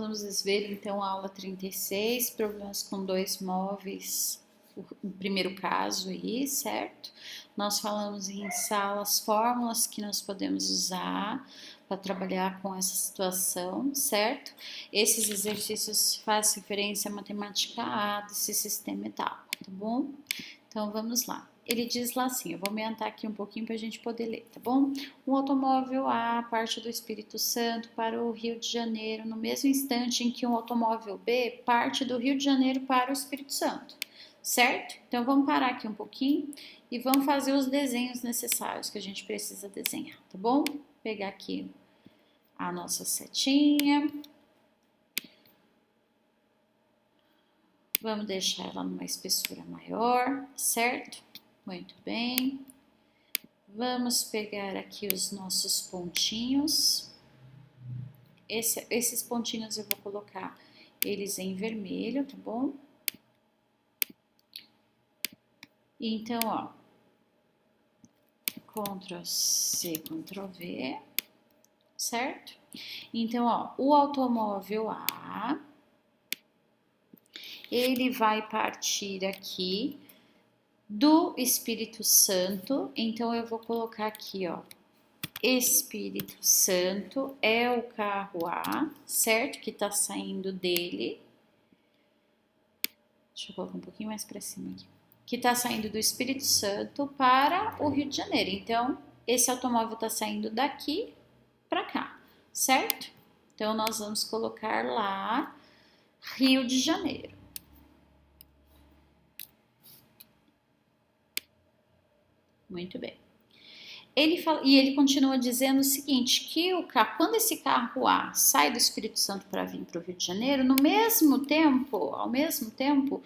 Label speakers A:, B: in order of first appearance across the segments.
A: vamos ver então a aula 36, problemas com dois móveis, o primeiro caso aí, certo? Nós falamos em salas, fórmulas que nós podemos usar para trabalhar com essa situação, certo? Esses exercícios fazem referência à matemática A desse sistema e tal, tá bom? Então vamos lá. Ele diz lá assim, eu vou aumentar aqui um pouquinho para a gente poder ler, tá bom? Um automóvel A parte do Espírito Santo para o Rio de Janeiro no mesmo instante em que um automóvel B parte do Rio de Janeiro para o Espírito Santo, certo? Então vamos parar aqui um pouquinho e vamos fazer os desenhos necessários que a gente precisa desenhar, tá bom? Vou pegar aqui a nossa setinha. Vamos deixar ela numa espessura maior, certo? Muito bem. Vamos pegar aqui os nossos pontinhos. Esses pontinhos eu vou colocar eles em vermelho, tá bom? Então, ó, Ctrl C, Ctrl V, certo? Então, ó, o automóvel A, ele vai partir aqui do Espírito Santo, então eu vou colocar aqui, ó, Espírito Santo é o carro A, certo? Que tá saindo dele. Deixa eu colocar um pouquinho mais para cima aqui. Que tá saindo do Espírito Santo para o Rio de Janeiro. Então, esse automóvel tá saindo daqui para cá, certo? Então, nós vamos colocar lá Rio de Janeiro. Muito bem. Ele continua dizendo o seguinte, que quando esse carro A sai do Espírito Santo para vir para o Rio de Janeiro, ao mesmo tempo,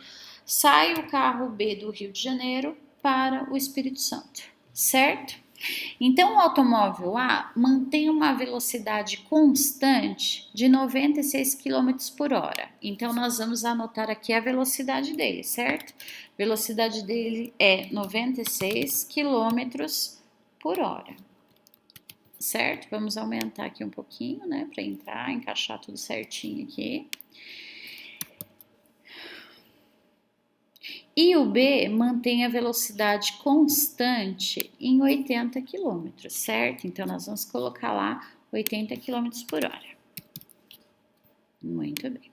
A: sai o carro B do Rio de Janeiro para o Espírito Santo, certo? Então, o automóvel A mantém uma velocidade constante de 96 km por hora. Então, nós vamos anotar aqui a velocidade dele, certo? Velocidade dele é 96 km por hora, certo? Vamos aumentar aqui um pouquinho, né, para encaixar tudo certinho aqui. E o B mantém a velocidade constante em 80 km, certo? Então, nós vamos colocar lá 80 km por hora. Muito bem.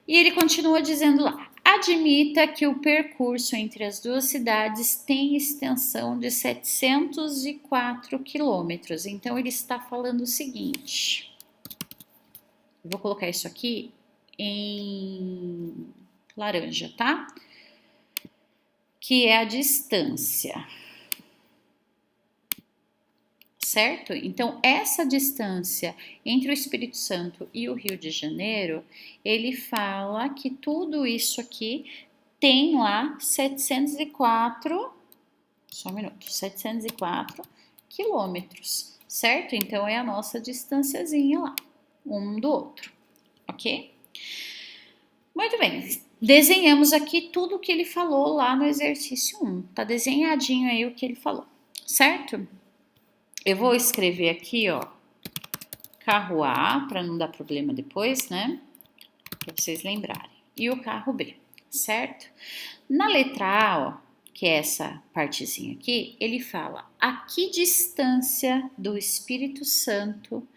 A: E ele continua dizendo lá, admita que o percurso entre as duas cidades tem extensão de 704 quilômetros. Então, ele está falando o seguinte, eu vou colocar isso aqui em laranja, tá? Que é a distância, certo? Então, essa distância entre o Espírito Santo e o Rio de Janeiro, ele fala que tudo isso aqui tem lá 704 quilômetros, certo? Então, é a nossa distanciazinha lá, um do outro, ok? Muito bem, desenhamos aqui tudo o que ele falou lá no exercício 1, tá desenhadinho aí o que ele falou, certo? Eu vou escrever aqui, ó, carro A, para não dar problema depois, né? Para vocês lembrarem. E o carro B, certo? Na letra A, ó, que é essa partezinha aqui, ele fala a que distância do Espírito Santo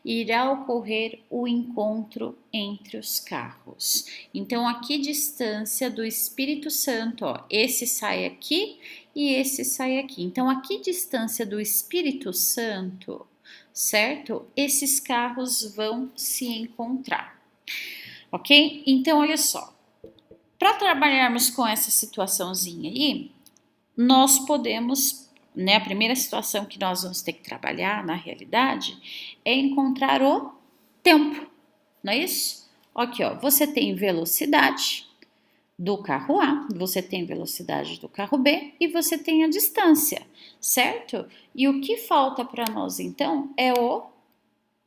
A: irá ocorrer o encontro entre os carros. Então, a que distância do Espírito Santo, ó, esse sai aqui e esse sai aqui. Então, a que distância do Espírito Santo, certo? Esses carros vão se encontrar, ok? Então, olha só. Para trabalharmos com essa situaçãozinha aí, nós podemos, né, a primeira situação que nós vamos ter que trabalhar na realidade é encontrar o tempo, não é isso? Aqui, ó, você tem velocidade do carro A, você tem velocidade do carro B e você tem a distância, certo? E o que falta para nós então é o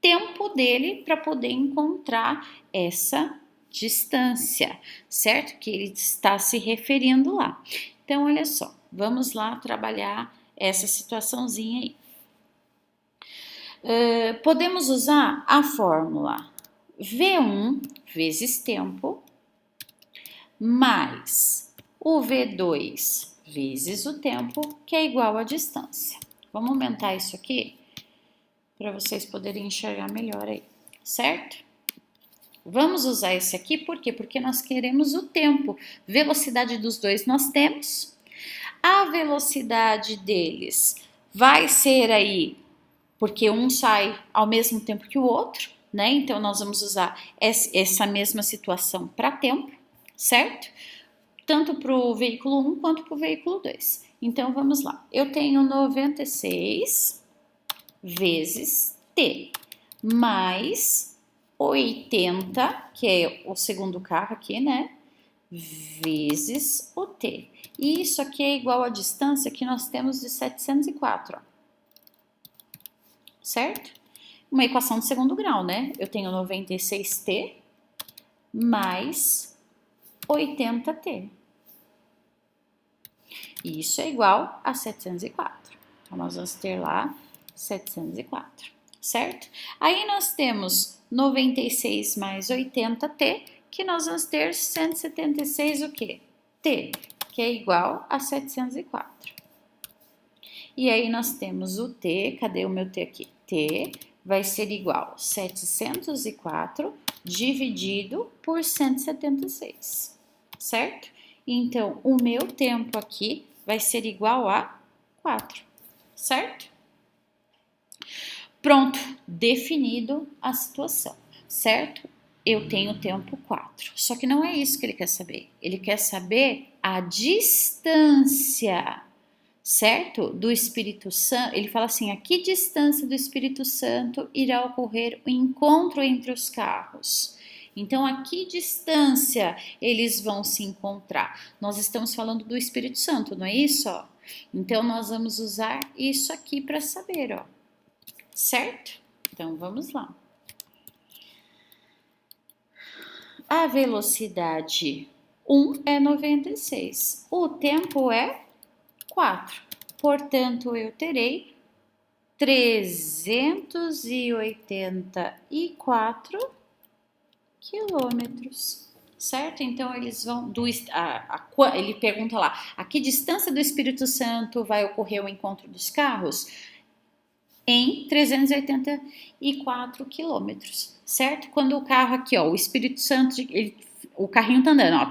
A: tempo dele para poder encontrar essa distância, certo? Que ele está se referindo lá. Então, olha só, vamos lá trabalhar essa situaçãozinha aí. Podemos usar a fórmula V1 vezes tempo, mais o V2 vezes o tempo, que é igual à distância. Vamos aumentar isso aqui para vocês poderem enxergar melhor aí, certo? Vamos usar esse aqui, por quê? Porque nós queremos o tempo. Velocidade dos dois nós temos. A velocidade deles vai ser aí, porque um sai ao mesmo tempo que o outro, né? Então, nós vamos usar essa mesma situação para tempo, certo? Tanto para o veículo 1 quanto para o veículo 2. Então, vamos lá. Eu tenho 96 vezes T, mais 80, que é o segundo carro aqui, né? Vezes o T. E isso aqui é igual à distância que nós temos de 704, ó. Certo? Uma equação de segundo grau, né? Eu tenho 96T mais 80T. E isso é igual a 704. Então, nós vamos ter lá 704, certo? Aí nós temos 96 mais 80T, que nós vamos ter 176 o quê? T, que é igual a 704. E aí nós temos o T, cadê o meu T aqui? T vai ser igual a 704 dividido por 176, certo? Então, o meu tempo aqui vai ser igual a 4, certo? Pronto, definido a situação, certo? Eu tenho tempo 4. Só que não é isso que ele quer saber. Ele quer saber a distância, certo? Do Espírito Santo. Ele fala assim: a que distância do Espírito Santo irá ocorrer o encontro entre os carros? Então, a que distância eles vão se encontrar? Nós estamos falando do Espírito Santo, não é isso? Ó? Então, nós vamos usar isso aqui para saber, ó. Certo? Então, vamos lá. A velocidade 1 é 96. O tempo é 4. Portanto, eu terei 384 quilômetros, certo? Então, eles vão... ele pergunta lá, a que distância do Espírito Santo vai ocorrer o encontro dos carros? Em 384 quilômetros, certo? Quando o carro aqui, ó, o Espírito Santo, o carrinho tá andando, ó,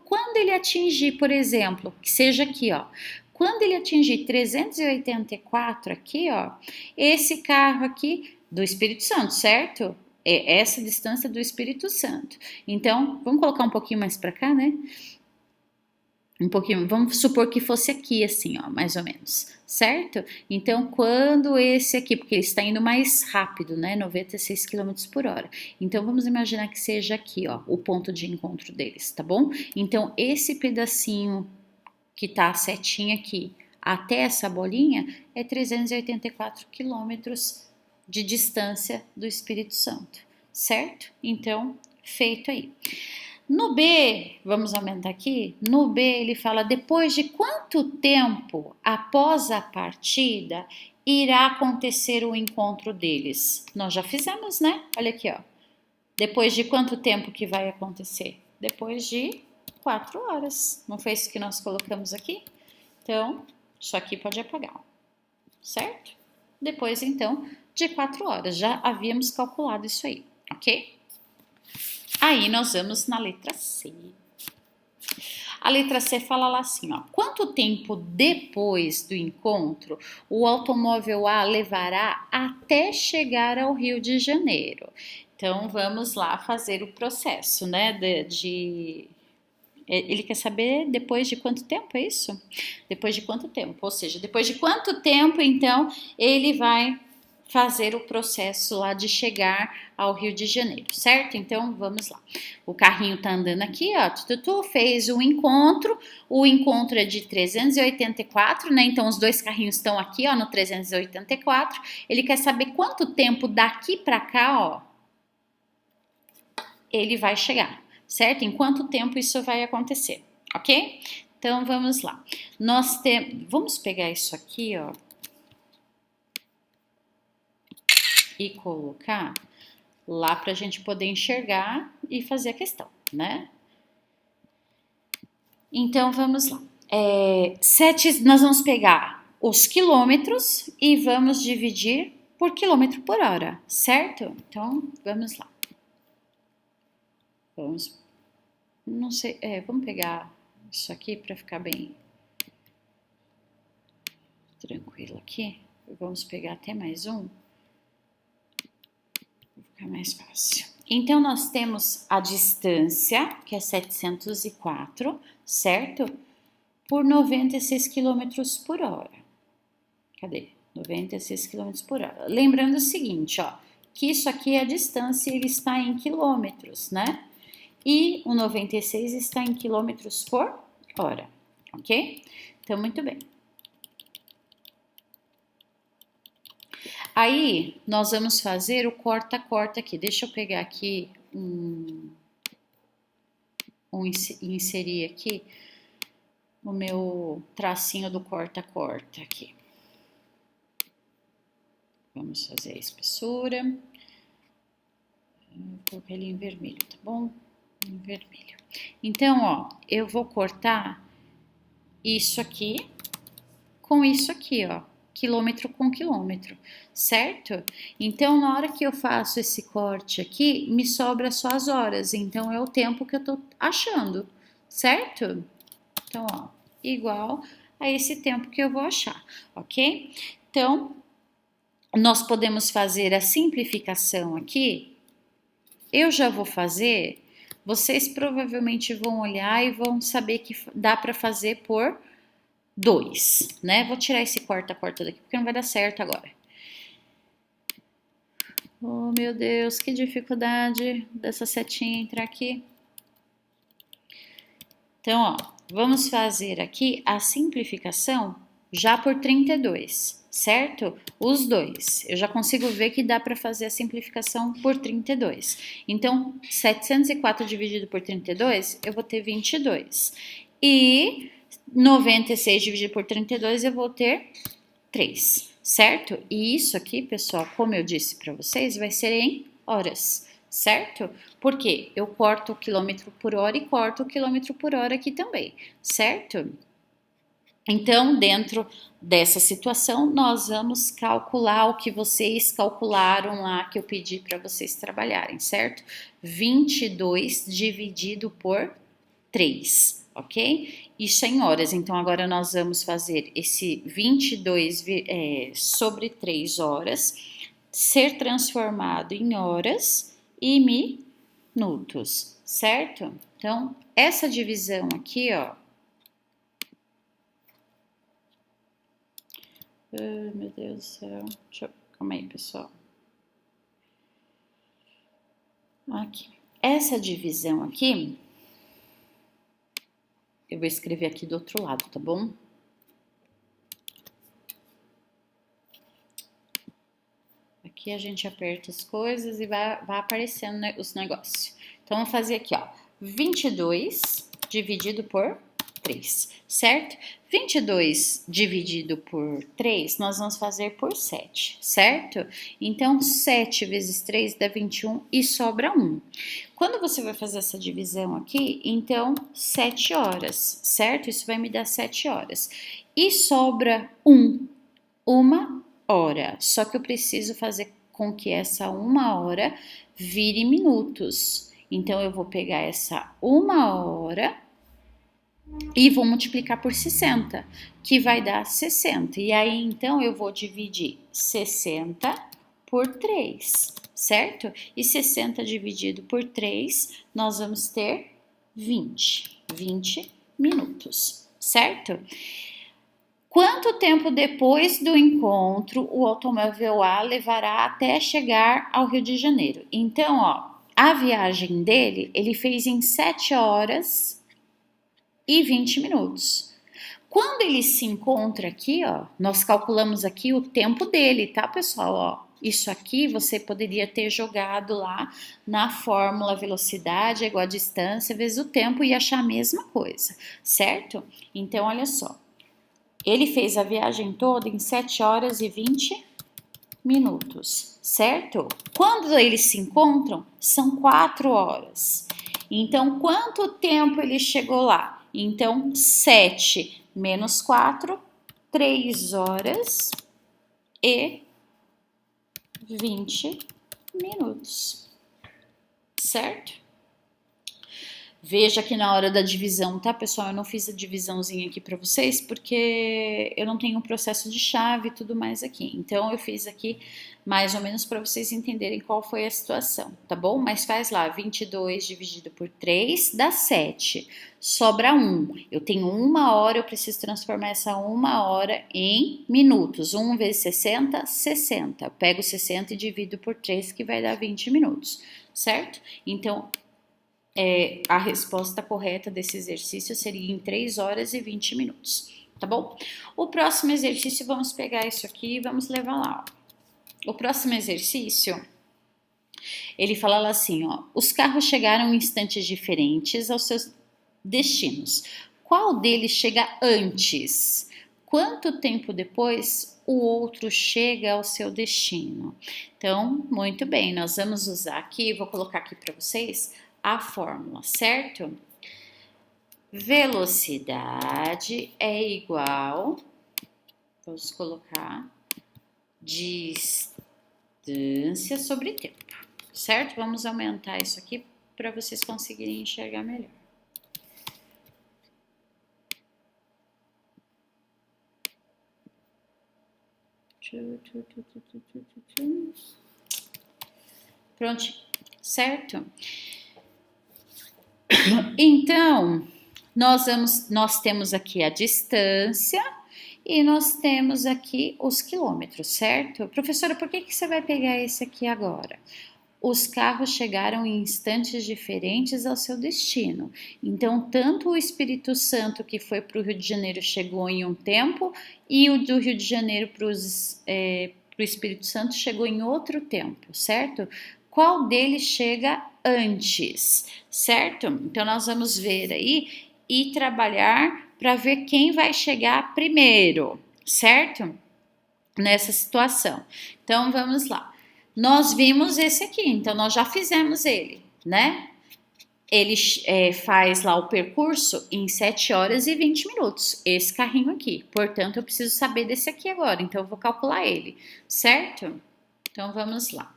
A: quando ele atingir, por exemplo, que seja aqui, ó, quando ele atingir 384 aqui, ó, esse carro aqui do Espírito Santo, certo? É essa distância do Espírito Santo. Então, vamos colocar um pouquinho mais para cá, né? Um pouquinho, vamos supor que fosse aqui assim, ó, mais ou menos, certo? Então, quando esse aqui, porque ele está indo mais rápido, né, 96 km por hora. Então, vamos imaginar que seja aqui, ó, o ponto de encontro deles, tá bom? Então, esse pedacinho que tá a setinha aqui até essa bolinha é 384 quilômetros de distância do Espírito Santo, certo? Então, feito aí. No B, vamos aumentar aqui, no B ele fala depois de quanto tempo após a partida irá acontecer o encontro deles. Nós já fizemos, né? Olha aqui, ó. Depois de quanto tempo que vai acontecer? Depois de 4 horas. Não foi isso que nós colocamos aqui? Então, isso aqui pode apagar, certo? Depois, então, de 4 horas. Já havíamos calculado isso aí, ok? Aí nós vamos na letra C. A letra C fala lá assim, ó. Quanto tempo depois do encontro o automóvel A levará até chegar ao Rio de Janeiro? Então, vamos lá fazer o processo, né, ele quer saber depois de quanto tempo, é isso? Depois de quanto tempo? Ou seja, depois de quanto tempo, então, ele vai fazer o processo lá de chegar ao Rio de Janeiro, certo? Então, vamos lá. O carrinho tá andando aqui, ó, fez o encontro é de 384, né? Então, os dois carrinhos estão aqui, ó, no 384. Ele quer saber quanto tempo daqui para cá, ó, ele vai chegar, certo? Em quanto tempo isso vai acontecer, ok? Então, vamos lá. Vamos pegar isso aqui, ó, e colocar lá para a gente poder enxergar e fazer a questão, né? Então, vamos lá. Nós vamos pegar os quilômetros e vamos dividir por quilômetro por hora, certo? Então, vamos lá. Não sei, vamos pegar isso aqui para ficar bem tranquilo aqui. Vamos pegar até mais um. Vai ficar mais fácil. Então, nós temos a distância, que é 704, certo? Por 96 km por hora. Cadê? 96 km por hora. Lembrando o seguinte, ó, que isso aqui é a distância, ele está em quilômetros, né? E o 96 está em quilômetros por hora, ok? Então, muito bem. Aí, nós vamos fazer o corta-corta aqui. Deixa eu pegar aqui inserir aqui o meu tracinho do corta-corta aqui. Vamos fazer a espessura. Vou colocar ele em vermelho, tá bom? Em vermelho. Então, ó, eu vou cortar isso aqui com isso aqui, ó. Quilômetro com quilômetro, certo? Então, na hora que eu faço esse corte aqui, me sobra só as horas. Então, é o tempo que eu tô achando, certo? Então, ó, igual a esse tempo que eu vou achar, ok? Então, nós podemos fazer a simplificação aqui. Eu já vou fazer, vocês provavelmente vão olhar e vão saber que dá para fazer por 2, né? Vou tirar esse corta-corta daqui, porque não vai dar certo agora. Oh, meu Deus, que dificuldade dessa setinha entrar aqui. Então, ó, vamos fazer aqui a simplificação já por 32, certo? Os dois. Eu já consigo ver que dá para fazer a simplificação por 32. Então, 704 dividido por 32, eu vou ter 22. E 96 dividido por 32, eu vou ter 3, certo? E isso aqui, pessoal, como eu disse para vocês, vai ser em horas, certo? Porque eu corto o quilômetro por hora e corto o quilômetro por hora aqui também, certo? Então, dentro dessa situação, nós vamos calcular o que vocês calcularam lá, que eu pedi para vocês trabalharem, certo? 22 dividido por 3, ok? Isso é em horas, então agora nós vamos fazer esse 22 sobre 3 horas ser transformado em horas e minutos, certo? Então, essa divisão aqui, ó. Ai, meu Deus do céu. Calma aí, pessoal. Aqui. Essa divisão aqui, eu vou escrever aqui do outro lado, tá bom? Aqui a gente aperta as coisas e vai aparecendo, né, os negócios. Então, vamos fazer aqui, ó. 22 dividido por 3, certo? 22 dividido por 3, nós vamos fazer por 7, certo? Então, 7 vezes 3 dá 21 e sobra 1. Quando você vai fazer essa divisão aqui, então, 7 horas, certo? Isso vai me dar 7 horas. E sobra 1 hora. Só que eu preciso fazer com que essa 1 hora vire minutos. Então, eu vou pegar essa 1 hora e vou multiplicar por 60, que vai dar 60. E aí, então, eu vou dividir 60 por 3, certo? E 60 dividido por 3, nós vamos ter 20 minutos, certo? Quanto tempo depois do encontro o automóvel A levará até chegar ao Rio de Janeiro? Então, ó, a viagem dele, ele fez em 7 horas e 20 minutos. Quando ele se encontra aqui, ó, nós calculamos aqui o tempo dele, tá, pessoal? Ó, isso aqui você poderia ter jogado lá na fórmula velocidade é igual a distância vezes o tempo e achar a mesma coisa, certo? Então, olha só. Ele fez a viagem toda em 7 horas e 20 minutos, certo? Quando eles se encontram, são 4 horas. Então, quanto tempo ele chegou lá? Então, 7 menos 4, 3 horas e 20 minutos, certo? Veja que na hora da divisão, tá, pessoal? Eu não fiz a divisãozinha aqui para vocês porque eu não tenho um processo de chave e tudo mais aqui. Então, eu fiz aqui mais ou menos para vocês entenderem qual foi a situação, tá bom? Mas faz lá, 22 dividido por 3 dá 7. Sobra 1. Eu tenho 1 hora, eu preciso transformar essa 1 hora em minutos. 1 vezes 60, 60. Eu pego 60 e divido por 3, que vai dar 20 minutos, certo? Então, a resposta correta desse exercício seria em 3 horas e 20 minutos, tá bom? O próximo exercício, vamos pegar isso aqui e vamos levar lá, ó. O próximo exercício, ele fala assim, ó, os carros chegaram em instantes diferentes aos seus destinos. Qual deles chega antes? Quanto tempo depois o outro chega ao seu destino? Então, muito bem, nós vamos usar aqui, vou colocar aqui para vocês a fórmula, certo? Velocidade é igual, vamos colocar, distância sobre tempo, certo? Vamos aumentar isso aqui para vocês conseguirem enxergar melhor. Pronto, certo? Então, nós temos aqui a distância e nós temos aqui os quilômetros, certo? Professora, por que você vai pegar esse aqui agora? Os carros chegaram em instantes diferentes ao seu destino. Então, tanto o Espírito Santo que foi para o Rio de Janeiro chegou em um tempo e o do Rio de Janeiro para o Espírito Santo chegou em outro tempo, certo? Qual deles chega antes, certo? Então, nós vamos ver aí e trabalhar para ver quem vai chegar primeiro, certo? Nessa situação. Então, vamos lá. Nós vimos esse aqui, então nós já fizemos ele, né? Ele faz lá o percurso em 7 horas e 20 minutos, esse carrinho aqui. Portanto, eu preciso saber desse aqui agora, então eu vou calcular ele, certo? Então, vamos lá.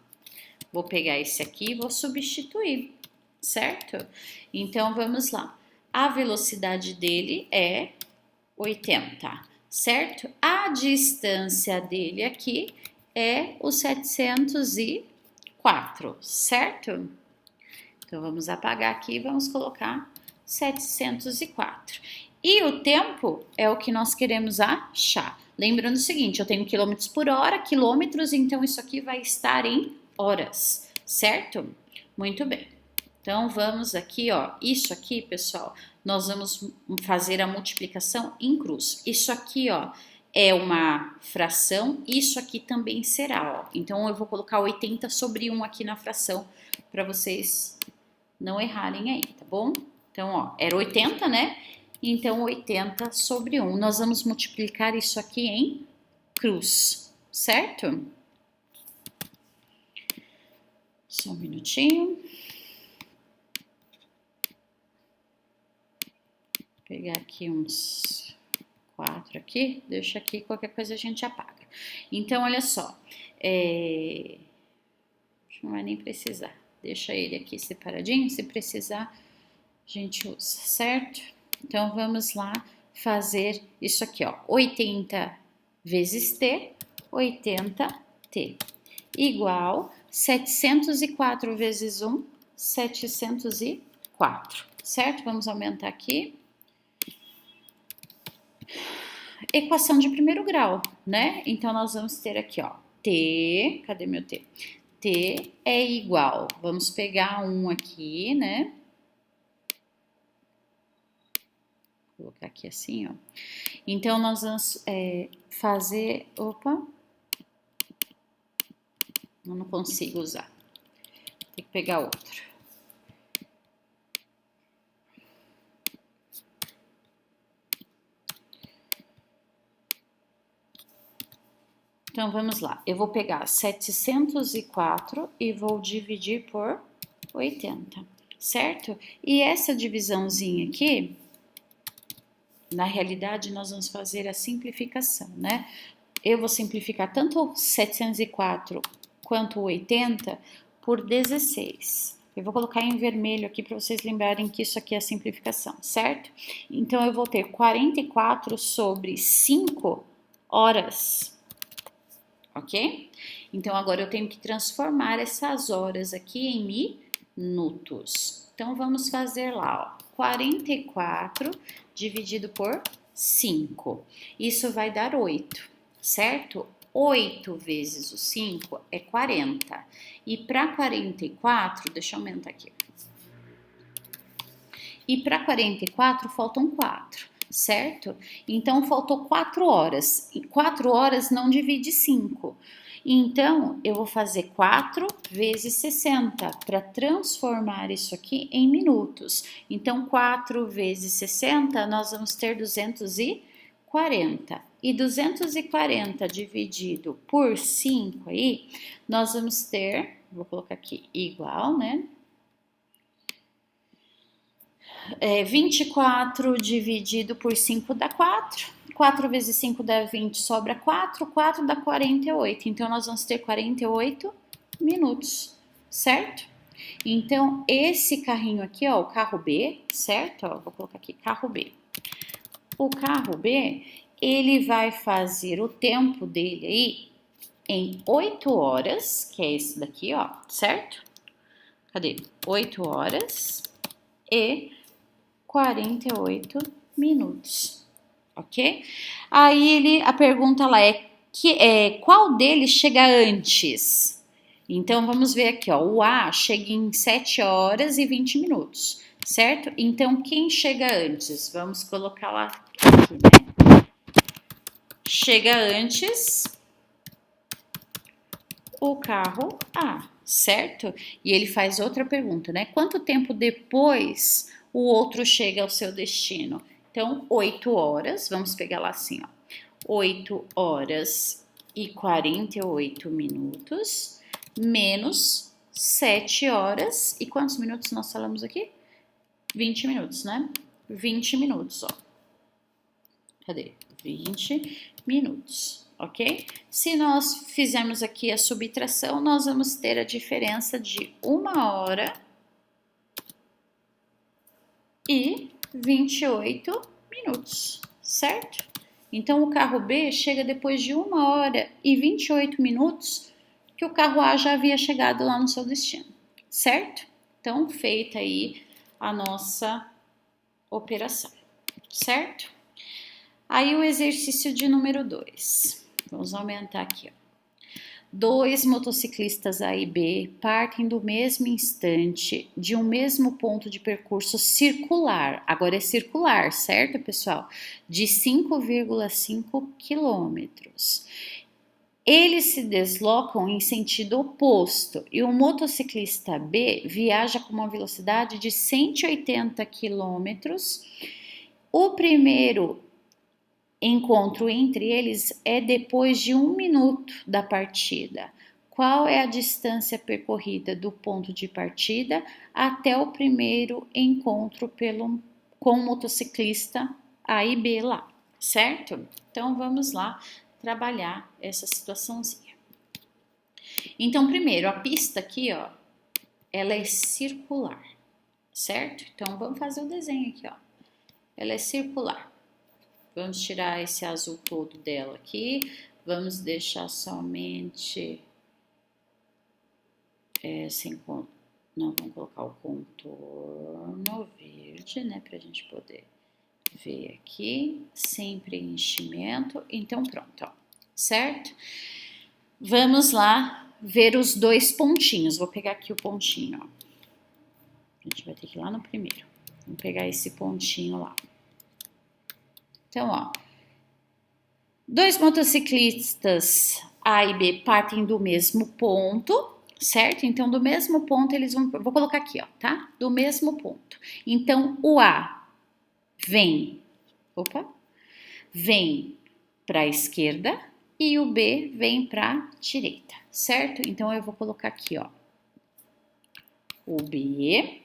A: Vou pegar esse aqui e vou substituir, certo? Então, vamos lá. A velocidade dele é 80, certo? A distância dele aqui é o 704, certo? Então, vamos apagar aqui e vamos colocar 704. E o tempo é o que nós queremos achar. Lembrando o seguinte, eu tenho quilômetros por hora, quilômetros, então isso aqui vai estar em horas, certo? Muito bem. Então, vamos aqui, ó, isso aqui, pessoal, nós vamos fazer a multiplicação em cruz. Isso aqui, ó, é uma fração, isso aqui também será, ó. Então, eu vou colocar 80 sobre 1 aqui na fração, para vocês não errarem aí, tá bom? Então, ó, era 80, né? Então, 80 sobre 1. Nós vamos multiplicar isso aqui em cruz, certo? Só um minutinho. Vou pegar aqui uns 4 aqui, deixa aqui, qualquer coisa a gente apaga. Então, olha só, não vai nem precisar, deixa ele aqui separadinho, se precisar a gente usa, certo? Então, vamos lá fazer isso aqui, ó, 80 vezes t, 80t, igual 704 vezes 1, 704, certo? Vamos aumentar aqui. Equação de primeiro grau, né? Então, nós vamos ter aqui, ó, t, cadê meu t? T é igual, vamos pegar um aqui, né? Vou colocar aqui assim, ó. Então, nós vamos fazer, opa, eu não consigo usar, tem que pegar outro. Então, vamos lá. Eu vou pegar 704 e vou dividir por 80, certo? E essa divisãozinha aqui, na realidade, nós vamos fazer a simplificação, né? Eu vou simplificar tanto o 704 quanto o 80 por 16. Eu vou colocar em vermelho aqui para vocês lembrarem que isso aqui é a simplificação, certo? Então, eu vou ter 44 sobre 5 horas, ok? Então, agora eu tenho que transformar essas horas aqui em minutos. Então, vamos fazer lá, ó, 44 dividido por 5. Isso vai dar 8, certo? 8 vezes o 5 é 40. E para 44, deixa eu aumentar aqui. E para 44 faltam 4, certo? Então, faltou 4 horas. E 4 horas não divide 5. Então, eu vou fazer 4 vezes 60 para transformar isso aqui em minutos. Então, 4 vezes 60, nós vamos ter 240. E 240 dividido por 5 aí, nós vamos ter, vou colocar aqui igual, né? 24 dividido por 5 dá 4. 4 vezes 5 dá 20, sobra 4. 4 dá 48. Então, nós vamos ter 48 minutos, certo? Então, esse carrinho aqui, ó, o carro B, certo? Ó, vou colocar aqui, carro B. O carro B, ele vai fazer o tempo dele aí em 8 horas, que é esse daqui, ó, certo? Cadê? 8 horas e 48 minutos, ok? Aí a pergunta lá qual deles chega antes? Então, vamos ver aqui, ó, o A chega em 7 horas e 20 minutos, certo? Então, quem chega antes? Vamos colocar lá aqui, né? Chega antes o carro A, certo? E ele faz outra pergunta, né? Quanto tempo depois o outro chega ao seu destino? Então, 8 horas, vamos pegar lá assim, ó. 8 horas e 48 minutos, menos 7 horas. E quantos minutos nós falamos aqui? 20 minutos, né? 20 minutos, ó. Cadê? 20 minutos, ok? Se nós fizermos aqui a subtração, nós vamos ter a diferença de 1 hora e 28 minutos, certo? Então, o carro B chega depois de 1 hora e 28 minutos que o carro A já havia chegado lá no seu destino, certo? Então, feita aí a nossa operação, certo? Aí, o exercício de número 2. Vamos aumentar aqui, ó. 2 motociclistas A e B partem do mesmo instante de um mesmo ponto de percurso circular. Agora é circular, certo, pessoal? De 5,5 quilômetros. Eles se deslocam em sentido oposto e o motociclista B viaja com uma velocidade de 180 quilômetros. O primeiro encontro entre eles é depois de 1 minuto da partida. Qual é a distância percorrida do ponto de partida até o primeiro encontro com o motociclista A e B lá, certo? Então, vamos lá trabalhar essa situaçãozinha. Então, primeiro, a pista aqui, ó, ela é circular, certo? Então, vamos fazer o desenho aqui, ó. Ela é circular. Vamos tirar esse azul todo dela aqui. Vamos deixar somente... não, vamos colocar o contorno verde, né? Pra gente poder ver aqui. Sem preenchimento. Então, pronto, ó. Certo? Vamos lá ver os 2 pontinhos. Vou pegar aqui o pontinho, ó. A gente vai ter que ir lá no primeiro. Vamos pegar esse pontinho lá. Então, ó, 2 motociclistas A e B partem do mesmo ponto, certo? Então, do mesmo ponto eles vão... Vou colocar aqui, ó, tá? Do mesmo ponto. Então, o A vem... vem para a esquerda e o B vem para a direita, certo? Então, eu vou colocar aqui, ó, o B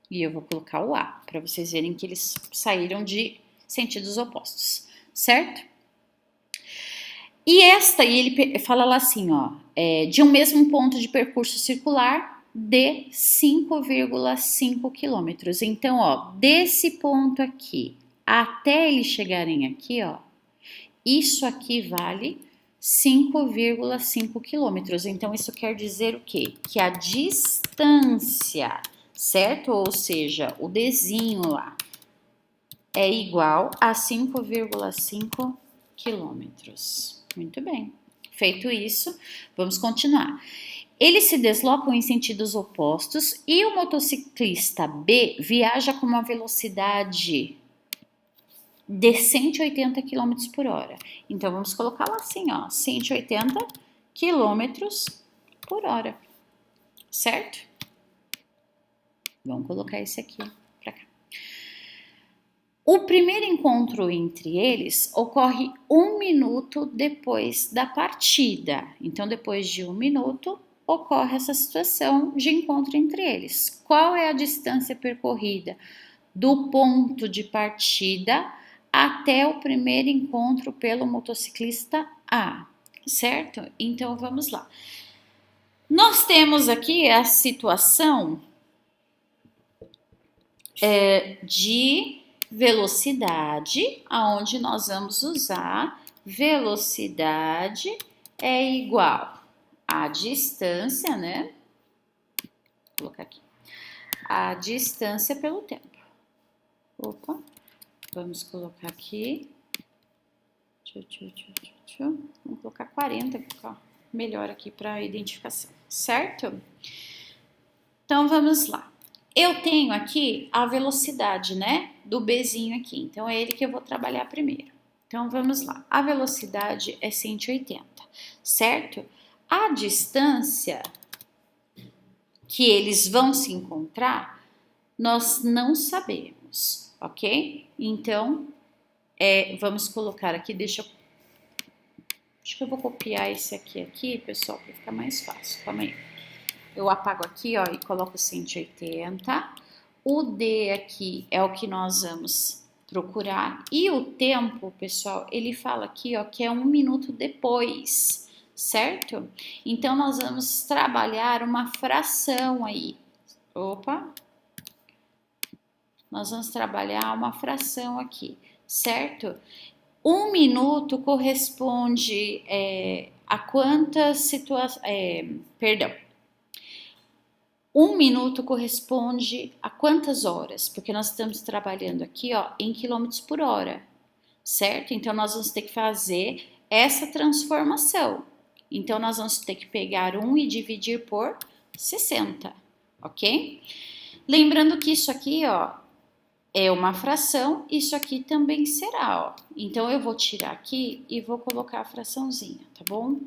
A: e eu vou colocar o A, para vocês verem que eles saíram de sentidos opostos, certo? E ele fala lá assim, ó, de um mesmo ponto de percurso circular de 5,5 quilômetros. Então, ó, desse ponto aqui até eles chegarem aqui, ó, isso aqui vale 5,5 quilômetros. Então, isso quer dizer o quê? Que a distância, certo? Ou seja, o Dzinho lá é igual a 5,5 quilômetros. Muito bem. Feito isso, vamos continuar. Eles se deslocam em sentidos opostos e o motociclista B viaja com uma velocidade de 180 km por hora. Então, vamos colocar lá assim, ó, 180 km por hora, certo? Vamos colocar esse aqui para cá. O primeiro encontro entre eles ocorre 1 minuto depois da partida. Então, depois de 1 minuto, ocorre essa situação de encontro entre eles. Qual é a distância percorrida do ponto de partida até o primeiro encontro pelo motociclista A, certo? Então, vamos lá. Nós temos aqui a situação de velocidade, aonde nós vamos usar velocidade é igual a distância, né? Vou colocar aqui. A distância pelo tempo. Opa, vamos colocar aqui. Vamos colocar 40, para ficar melhor aqui para a identificação, certo? Então, vamos lá. Eu tenho aqui a velocidade, né, do Bzinho aqui. Então, é ele que eu vou trabalhar primeiro. Então, vamos lá. A velocidade é 180, certo? A distância que eles vão se encontrar, nós não sabemos, ok? Então, vamos colocar aqui, acho que eu vou copiar esse aqui, pessoal, para ficar mais fácil. Calma aí. Eu apago aqui, ó, e coloco 180. O D aqui é o que nós vamos procurar. E o tempo, pessoal, ele fala aqui, ó, que é 1 minuto depois, certo? Então, nós vamos trabalhar uma fração aí. Opa! Nós vamos trabalhar uma fração aqui, certo? 1 minuto corresponde a quantas situações... perdão. 1 minuto corresponde a quantas horas? Porque nós estamos trabalhando aqui, ó, em quilômetros por hora, certo? Então, nós vamos ter que fazer essa transformação. Então, nós vamos ter que pegar 1 e dividir por 60, ok? Lembrando que isso aqui, ó, é uma fração, isso aqui também será, ó. Então, eu vou tirar aqui e vou colocar a fraçãozinha, tá bom?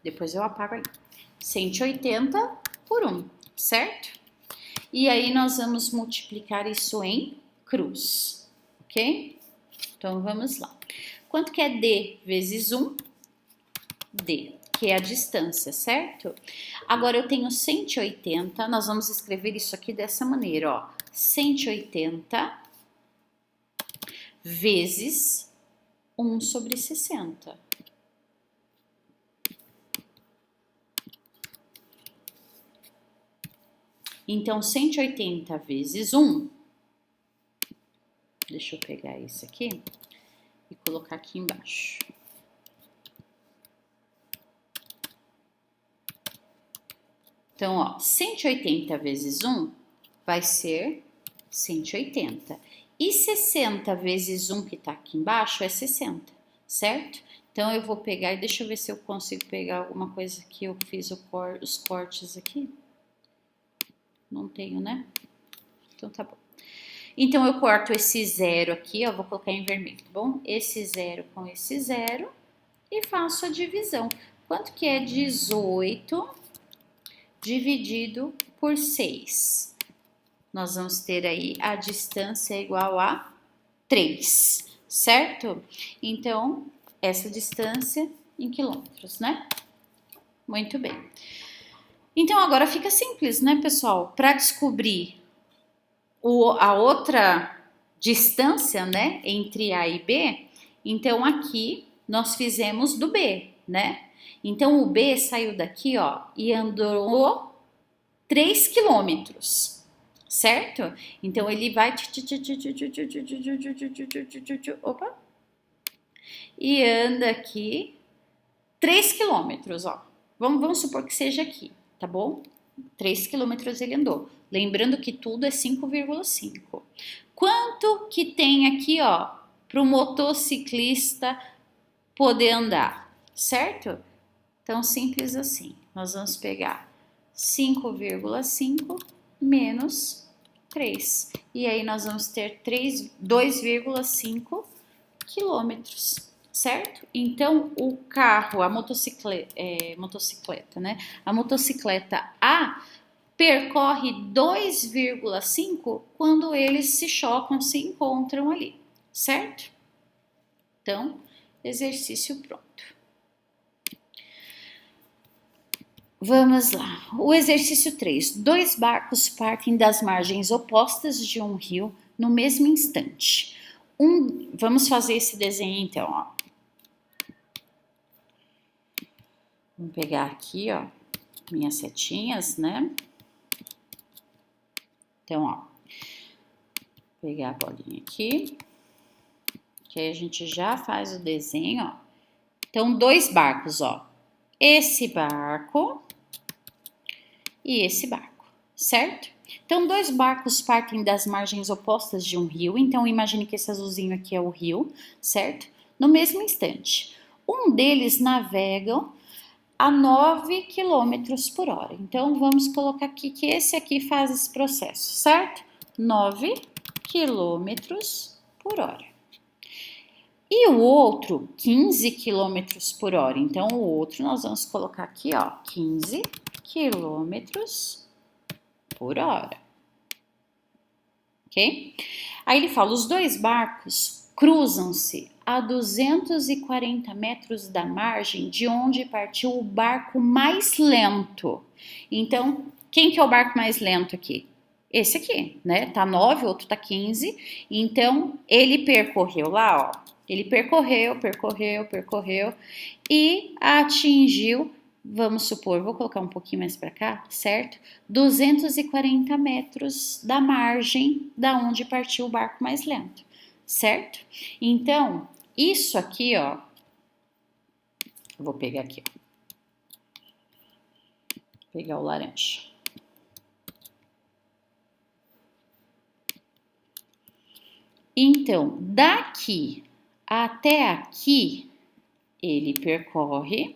A: Depois eu apago aí. 180 por 1, certo? E aí, nós vamos multiplicar isso em cruz, ok? Então, vamos lá. Quanto que é D vezes 1? D, que é a distância, certo? Agora, eu tenho 180, nós vamos escrever isso aqui dessa maneira, ó. 180 vezes 1 sobre 60. Então, 180 vezes 1, deixa eu pegar esse aqui e colocar aqui embaixo. Então, ó, 180 vezes 1 vai ser 180. E 60 vezes 1 que tá aqui embaixo é 60, certo? Então, eu vou pegar e deixa eu ver se eu consigo pegar alguma coisa que eu fiz os cortes aqui. Não tenho, né? Então, tá bom. Então, eu corto esse zero aqui, ó, vou colocar em vermelho, tá bom? Esse zero com esse zero e faço a divisão. Quanto que é 18 dividido por 6? Nós vamos ter aí a distância igual a 3, certo? Então, essa distância em quilômetros, né? Muito bem. Então, agora fica simples, né, pessoal? Para descobrir a outra distância, né, entre A e B, então aqui nós fizemos do B, né? Então, o B saiu daqui, ó, e andou 3 quilômetros, certo? Então, ele vai... Opa! E anda aqui 3 quilômetros, ó. Vamos supor que seja aqui, tá bom? 3 quilômetros ele andou. Lembrando que tudo é 5,5. Quanto que tem aqui, ó, para o motociclista poder andar, certo? Tão simples assim. Nós vamos pegar 5,5 menos 3. E aí nós vamos ter 2,5 quilômetros, certo? Então, o carro, a motocicleta, né? A motocicleta A percorre 2,5 quando eles se chocam, se encontram ali, certo? Então, exercício pronto. Vamos lá. O exercício 3. 2 barcos partem das margens opostas de um rio no mesmo instante. Vamos fazer esse desenho então, ó. Vamos pegar aqui, ó, minhas setinhas, né? Então, ó, pegar a bolinha aqui, que aí a gente já faz o desenho, ó. Então, 2 barcos, ó. Esse barco e esse barco, certo? Então, 2 barcos partem das margens opostas de um rio. Então, imagine que esse azulzinho aqui é o rio, certo? No mesmo instante. Um deles navega a 9 km por hora. Então, vamos colocar aqui que esse aqui faz esse processo, certo? 9 km por hora. E o outro, 15 km por hora. Então, o outro nós vamos colocar aqui, ó, 15 km por hora. Ok? Aí ele fala, os 2 barcos cruzam-se a 240 metros da margem de onde partiu o barco mais lento. Então, quem que é o barco mais lento aqui? Esse aqui, né? Tá 9, outro tá 15. Então, ele percorreu lá, ó. Ele percorreu e atingiu, vamos supor, vou colocar um pouquinho mais para cá, certo? 240 metros da margem da onde partiu o barco mais lento, certo? Então, isso aqui, ó, vou pegar aqui, ó, pegar o laranja. Então, daqui até aqui, ele percorre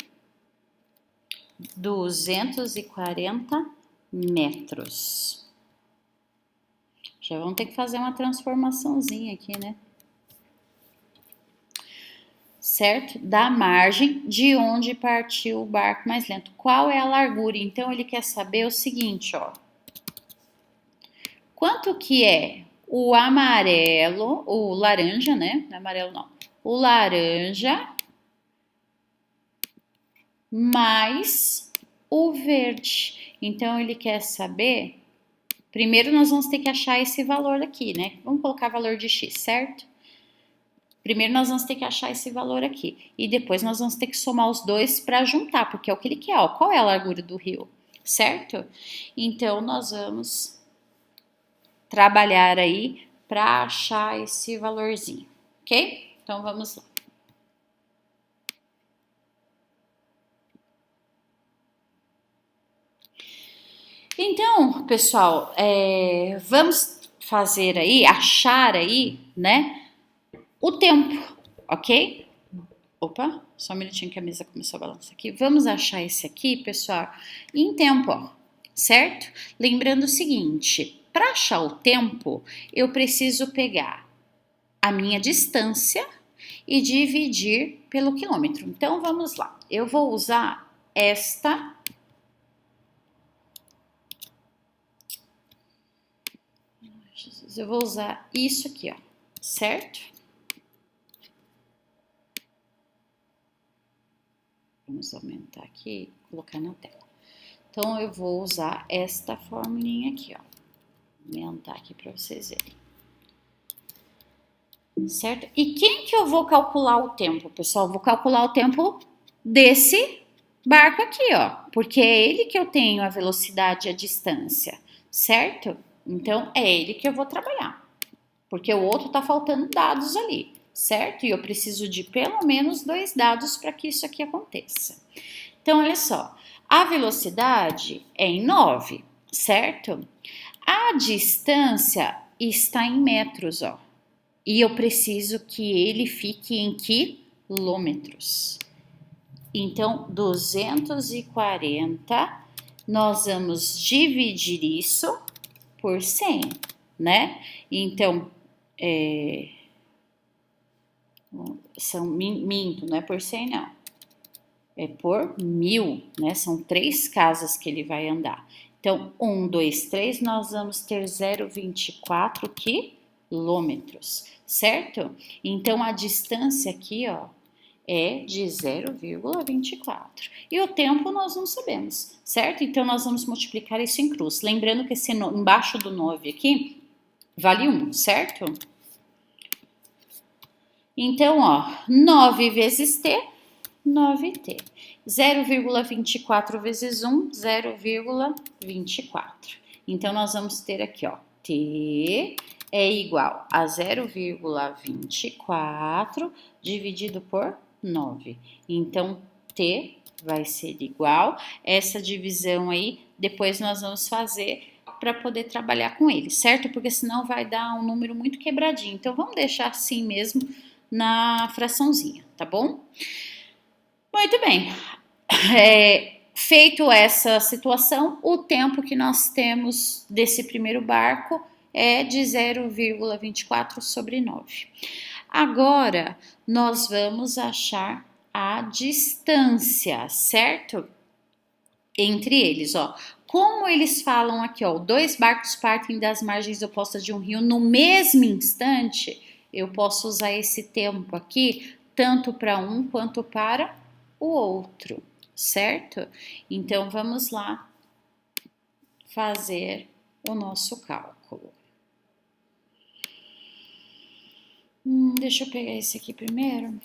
A: 240 metros. Já vamos ter que fazer uma transformaçãozinha aqui, né? Certo? Da margem de onde partiu o barco mais lento. Qual é a largura? Então, ele quer saber o seguinte, ó. Quanto que é o amarelo, o laranja, né? Não é amarelo, não. O laranja mais o verde. Então, ele quer saber... Primeiro, nós vamos ter que achar esse valor aqui, né? Vamos colocar valor de x, certo? Primeiro, nós vamos ter que achar esse valor aqui. E depois, nós vamos ter que somar os dois para juntar, porque é o que ele quer, ó. Qual é a largura do rio, certo? Então, nós vamos trabalhar aí para achar esse valorzinho, ok? Então, vamos lá. Então, pessoal, vamos fazer aí, achar aí, né, o tempo, ok? Opa, só um minutinho que a mesa começou a balançar aqui. Vamos achar esse aqui, pessoal, em tempo, ó, certo? Lembrando o seguinte, para achar o tempo, eu preciso pegar a minha distância e dividir pelo quilômetro. Então, vamos lá. Eu vou usar esta... Eu vou usar isso aqui, ó, certo? Vamos aumentar aqui e colocar na tela. Então, eu vou usar esta formulinha aqui, ó. Aumentar aqui para vocês verem. Certo? E quem que eu vou calcular o tempo, pessoal? Vou calcular o tempo desse barco aqui, ó. Porque é ele que eu tenho a velocidade e a distância, certo? Então, é ele que eu vou trabalhar. Porque o outro tá faltando dados ali, certo? E eu preciso de pelo menos 2 dados para que isso aqui aconteça. Então, olha só. A velocidade é em 9, certo? A distância está em metros, ó. E eu preciso que ele fique em quilômetros. Então, 240, nós vamos dividir isso por 100, né? Então, minto, não é por 100 não. É por 1000, né? São 3 casas que ele vai andar. Então, 1, 2, 3, nós vamos ter 0,24 quilômetros, certo? Então, a distância aqui, ó, é de 0,24. E o tempo nós não sabemos, certo? Então, nós vamos multiplicar isso em cruz. Lembrando que esse embaixo do 9 aqui vale 1, certo? Então, ó, 9 vezes t, 9t. 0,24 vezes 1, 0,24. Então, nós vamos ter aqui, ó, t é igual a 0,24 dividido por 9. Então, t vai ser igual. Essa divisão aí, depois nós vamos fazer para poder trabalhar com ele, certo? Porque senão vai dar um número muito quebradinho. Então, vamos deixar assim mesmo na fraçãozinha, tá bom? Muito bem. Feito essa situação, o tempo que nós temos desse primeiro barco é de 0,24 sobre 9. Agora, nós vamos achar a distância, certo? Entre eles, ó. Como eles falam aqui, ó, 2 barcos partem das margens opostas de um rio no mesmo instante, eu posso usar esse tempo aqui tanto para um quanto para o outro, certo? Então, vamos lá fazer o nosso cálculo. Deixa eu pegar esse aqui primeiro.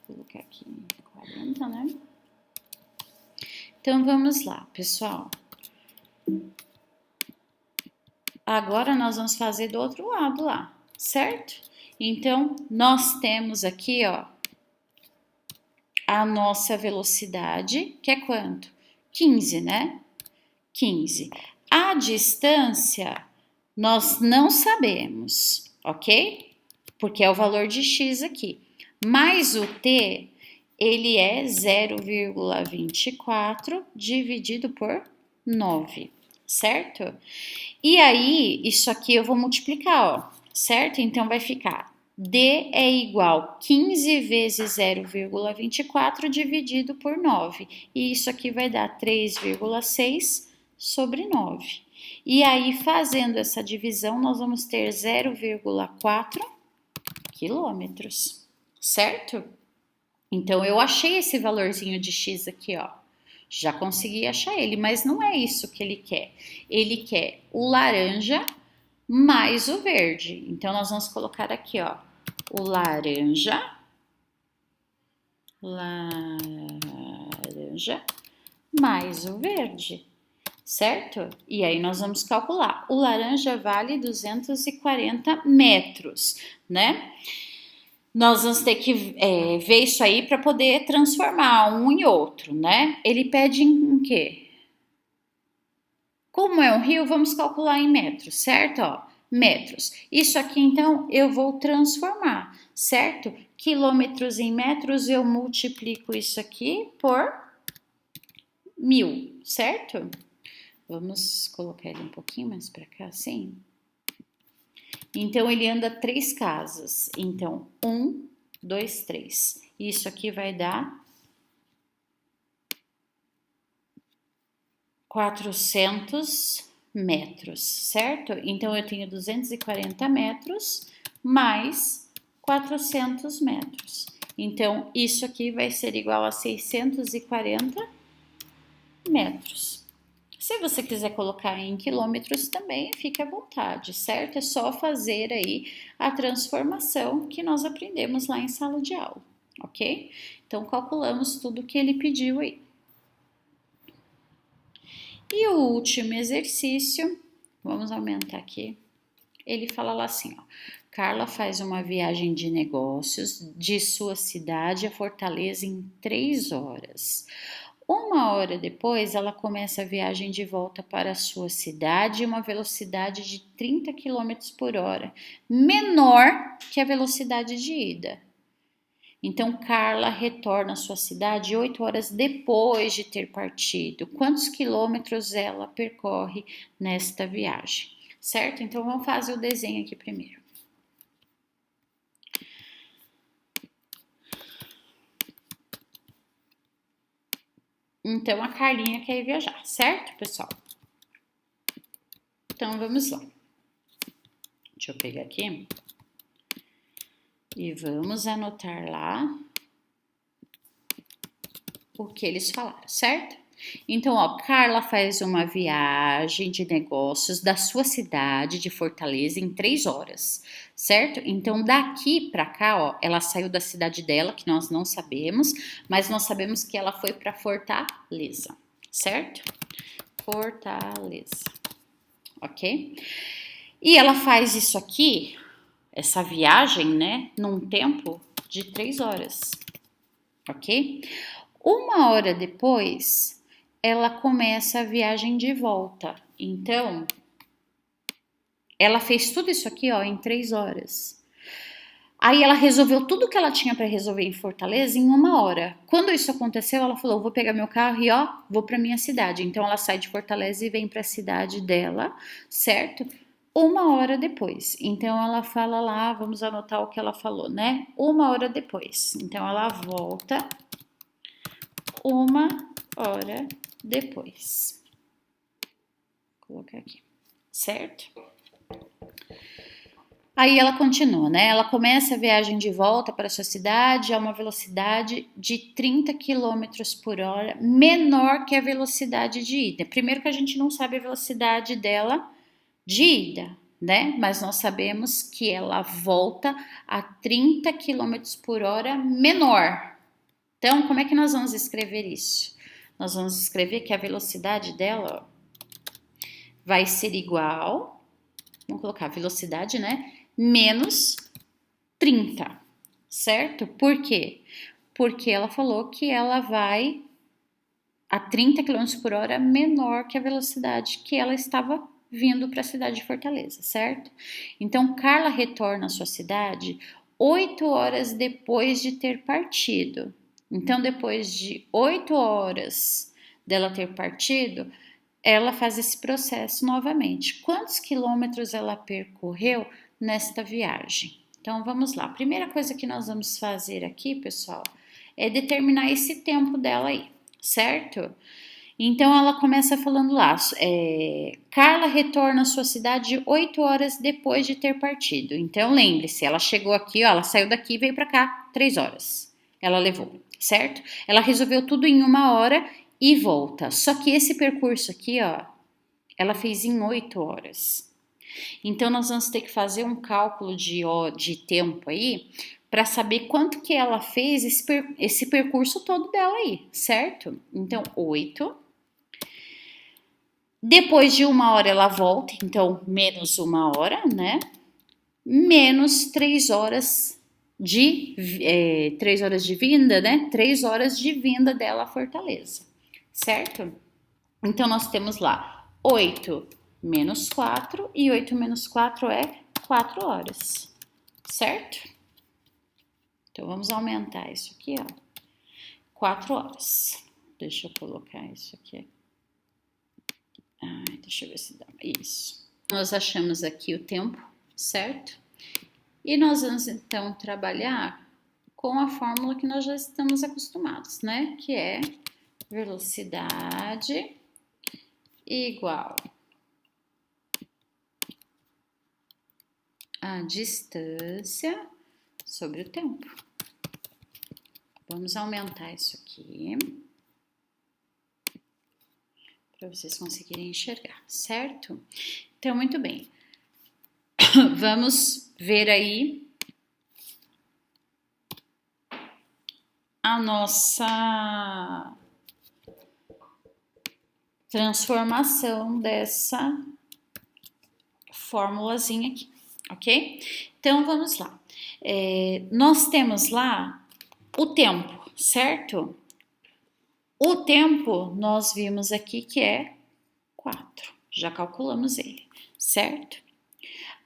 A: Vou colocar aqui 40, né? Então, vamos lá, pessoal. Agora, nós vamos fazer do outro lado lá, certo? Então, nós temos aqui, ó, a nossa velocidade, que é quanto? 15, né? 15. A distância, nós não sabemos, ok? Porque é o valor de x aqui. Mas o t, ele é 0,24 dividido por 9, certo? E aí, isso aqui eu vou multiplicar, ó, certo? Então, vai ficar D é igual 15 vezes 0,24 dividido por 9. E isso aqui vai dar 3,6 sobre 9. E aí, fazendo essa divisão, nós vamos ter 0,4 quilômetros, certo? Então, eu achei esse valorzinho de x aqui, ó. Já consegui achar ele, mas não é isso que ele quer. Ele quer o laranja mais o verde. Então, nós vamos colocar aqui, ó, o laranja mais o verde, certo? E aí, nós vamos calcular. O laranja vale 240 metros, né? Nós vamos ter que ver isso aí para poder transformar um em outro, né? Ele pede em quê? Como é um rio, vamos calcular em metros, certo? Ó, metros. Isso aqui, então, eu vou transformar, certo? Quilômetros em metros, eu multiplico isso aqui por 1000, certo? Vamos colocar ele um pouquinho mais para cá, assim. Então, ele anda 3 casas. Então, 1, 2, 3. Isso aqui vai dar 400 metros, certo? Então, eu tenho 240 metros mais 400 metros. Então, isso aqui vai ser igual a 640 metros. Se você quiser colocar em quilômetros também, fique à vontade, certo? É só fazer aí a transformação que nós aprendemos lá em sala de aula, ok? Então, calculamos tudo que ele pediu aí. E o último exercício, vamos aumentar aqui. Ele fala lá assim, ó. Carla faz uma viagem de negócios de sua cidade a Fortaleza em 3 horas. 1 hora depois, ela começa a viagem de volta para a sua cidade em uma velocidade de 30 km por hora, menor que a velocidade de ida. Então, Carla retorna à sua cidade 8 horas depois de ter partido. Quantos quilômetros ela percorre nesta viagem? Certo? Então, vamos fazer o desenho aqui primeiro. Então, a Carlinha quer ir viajar, certo, pessoal? Então, vamos lá. Deixa eu pegar aqui. E vamos anotar lá o que eles falaram, certo? Então, ó, Carla faz uma viagem de negócios da sua cidade de Fortaleza em 3 horas, certo? Então, daqui para cá, ó, ela saiu da cidade dela, que nós não sabemos, mas nós sabemos que ela foi para Fortaleza, certo? Fortaleza, ok? E ela faz isso aqui, essa viagem, né, num tempo de 3 horas, ok? 1 hora depois, ela começa a viagem de volta. Então, ela fez tudo isso aqui, ó, em 3 horas. Aí ela resolveu tudo que ela tinha para resolver em Fortaleza em 1 hora. Quando isso aconteceu, ela falou: vou pegar meu carro e ó, vou para minha cidade. Então ela sai de Fortaleza e vem para a cidade dela, certo? 1 hora depois. Então ela fala lá, vamos anotar o que ela falou, né? 1 hora depois. Então ela volta 1 hora depois. Vou colocar aqui, certo? Aí ela continua, né? Ela começa a viagem de volta para sua cidade a uma velocidade de 30 km por hora, menor que a velocidade de ida. Primeiro que a gente não sabe a velocidade dela de ida, né? Mas nós sabemos que ela volta a 30 km por hora menor. Então, como é que nós vamos escrever isso? Nós vamos escrever que a velocidade dela vai ser igual, vamos colocar a velocidade, né? Menos 30, certo? Por quê? Porque ela falou que ela vai a 30 km por hora menor que a velocidade que ela estava vindo para a cidade de Fortaleza, certo? Então, Carla retorna à sua cidade 8 horas depois de ter partido. Então, depois de 8 horas dela ter partido, ela faz esse processo novamente. Quantos quilômetros ela percorreu nesta viagem? Então, vamos lá. A primeira coisa que nós vamos fazer aqui, pessoal, é determinar esse tempo dela aí, certo? Então, ela começa falando lá, Carla retorna à sua cidade 8 horas depois de ter partido. Então, lembre-se, ela chegou aqui, ó, ela saiu daqui e veio para cá 3 horas. Ela levou, certo? Ela resolveu tudo em 1 hora e volta. Só que esse percurso aqui, ó, ela fez em 8 horas. Então, nós vamos ter que fazer um cálculo de tempo aí para saber quanto que ela fez esse percurso todo dela aí, certo? Então, 8. Depois de 1 hora ela volta, então menos 1 hora, né? Menos 3 horas de 3 horas de vinda, né? 3 horas de vinda dela à Fortaleza, certo? Então nós temos lá 8 menos 4 e 8 menos 4 é 4 horas, certo? Então vamos aumentar isso aqui, ó. 4 horas. Deixa eu colocar isso aqui. Deixa eu ver se dá. Isso. Nós achamos aqui o tempo, certo? E nós vamos então trabalhar com a fórmula que nós já estamos acostumados, né? Que é velocidade igual a distância sobre o tempo. Vamos aumentar isso aqui para vocês conseguirem enxergar, certo? Então, muito bem. Vamos ver aí a nossa transformação dessa formulazinha aqui, ok? Então, vamos lá. Nós temos lá o tempo, certo? O tempo, nós vimos aqui que é 4. Já calculamos ele, certo?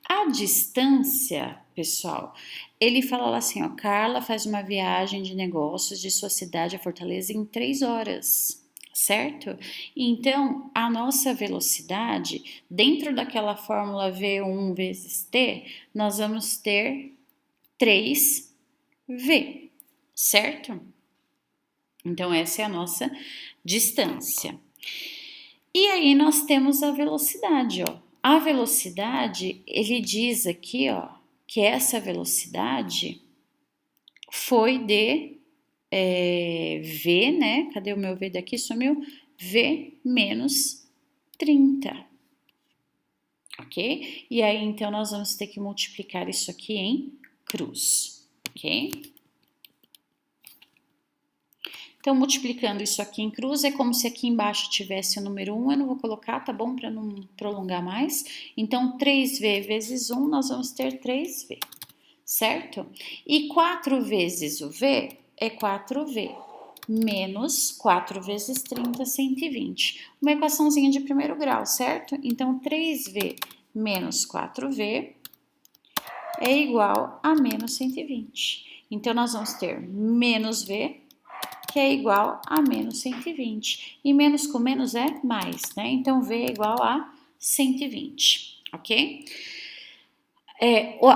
A: A distância, pessoal, ele fala lá assim, ó, Carla faz uma viagem de negócios de sua cidade a Fortaleza em 3 horas, certo? Então, a nossa velocidade, dentro daquela fórmula V1 vezes T, nós vamos ter 3V, certo? Então, essa é a nossa distância. E aí, nós temos a velocidade, ó. A velocidade, ele diz aqui, ó, que essa velocidade foi de V, né? Cadê o meu V daqui? Sumiu. V menos 30. Ok? E aí, então, nós vamos ter que multiplicar isso aqui em cruz. Ok? Então, multiplicando isso aqui em cruz, é como se aqui embaixo tivesse o número 1, eu não vou colocar, tá bom? Para não prolongar mais. Então, 3V vezes 1, nós vamos ter 3V, certo? E 4 vezes o V é 4V, menos 4 vezes 30, 120. Uma equaçãozinha de primeiro grau, certo? Então, 3V menos 4V é igual a menos 120. Então, nós vamos ter menos V, que é igual a menos 120. E menos com menos é mais, né? Então, V é igual a 120, ok?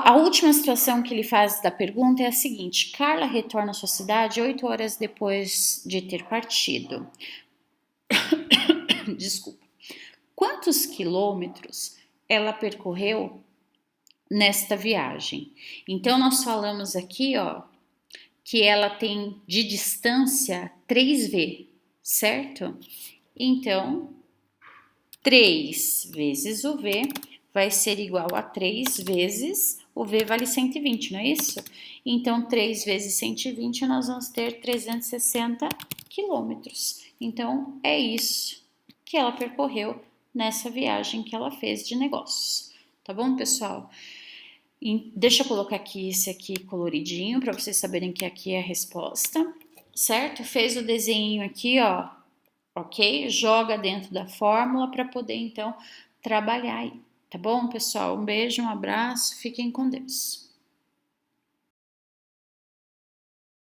A: A última situação que ele faz da pergunta é a seguinte: Carla retorna à sua cidade 8 horas depois de ter partido. Desculpa. Quantos quilômetros ela percorreu nesta viagem? Então, nós falamos aqui, ó, que ela tem de distância 3V, certo? Então, 3 vezes o V vai ser igual a 3 vezes o V vale 120, não é isso? Então, 3 vezes 120, nós vamos ter 360 quilômetros. Então, é isso que ela percorreu nessa viagem que ela fez de negócios. Tá bom, pessoal? Deixa eu colocar aqui esse aqui coloridinho para vocês saberem que aqui é a resposta, certo? Fez o desenho aqui, ó, ok? Joga dentro da fórmula para poder então trabalhar aí, tá bom, pessoal? Um beijo, um abraço, fiquem com Deus.